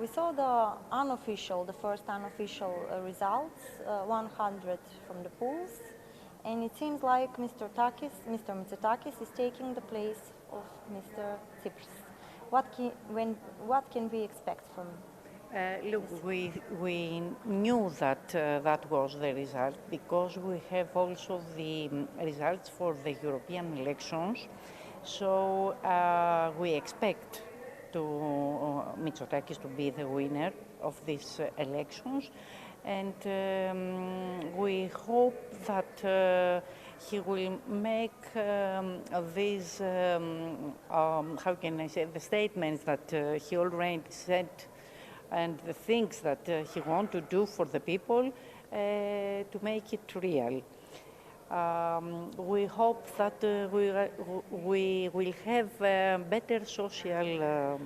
We saw the first unofficial results, 100 from the polls, and it seems like Mr. Mitsotakis is taking the place of Mr. Tsipras. What can we expect from? Look, we knew that that was the result because we have also the results for the European elections. So we expect Mitsotakis to be the winner of these elections, and we hope that he will make these, how can I say, the statements that he already said and the things that he wants to do for the people to make it real. We hope that we will have better social,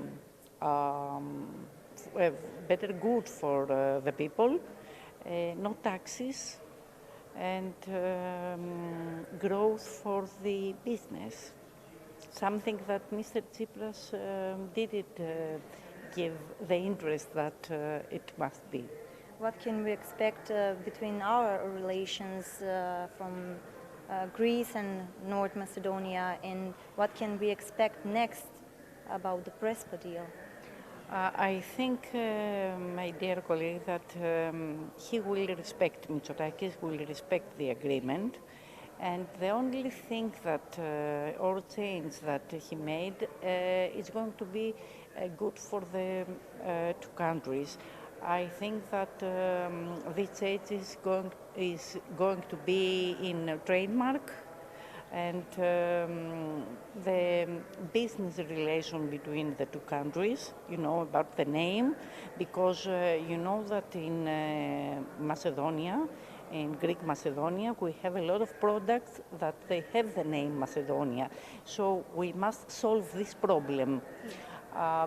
better good for the people, no taxes, and growth for the business. Something that Mr. Tsipras didn't give the interest that it must be. What can we expect between our relations from Greece and North Macedonia, and what can we expect next about the Prespa deal? I think, my dear colleague, that he will respect, Mitsotakis will respect the agreement, and the only thing that, or change that he made is going to be good for the two countries. I think that this change is going to be in trademark, and the business relation between the two countries, you know, about the name, because you know that in Macedonia, in Greek Macedonia, we have a lot of products that they have the name Macedonia. So we must solve this problem.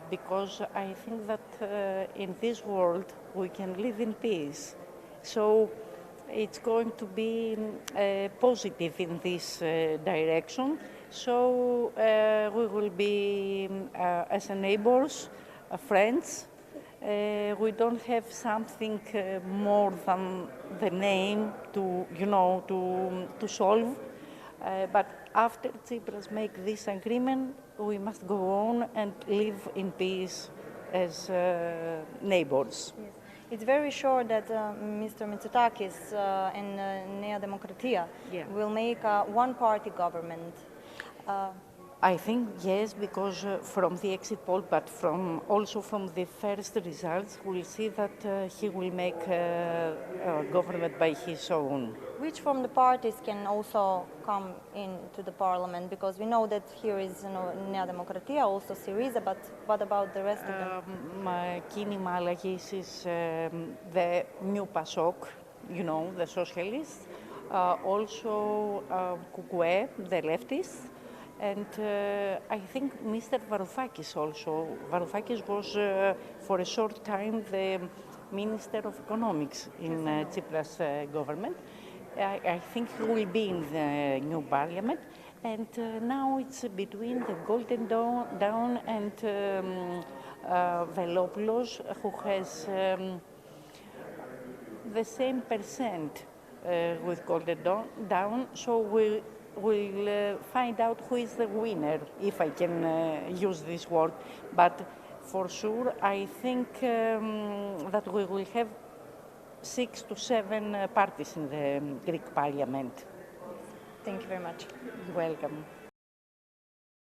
Because I think that in this world we can live in peace. So it's going to be positive in this direction. So we will be, as neighbors, friends. We don't have something more than the name to, you know, to solve. But after Tsipras make this agreement, we must go on and live in peace as neighbors. Yes. It's very sure that Mr. Mitsotakis and Nea Demokratia will make a one-party government. I think yes, because from the exit poll, but also from the first results, we'll see that he will make a government by his own. Which from the parties can also come into the parliament? Because we know that here is Nea Demokratia, also Syriza, but what about the rest of them? Kínημα Αλλαγής is the new PASOK, you know, the socialists. Also Kukue, the leftists. And I think Mr. Varoufakis also. Varoufakis was for a short time the Minister of Economics in Tsipras government. I think he will be in the new parliament. And now it's between the Golden Dawn and Velopoulos, who has the same percent with Golden Dawn. So we'll find out who is the winner, if I can use this word. But for sure, I think that we will have 6 to 7 parties in the Greek parliament. Thank you very much. Welcome.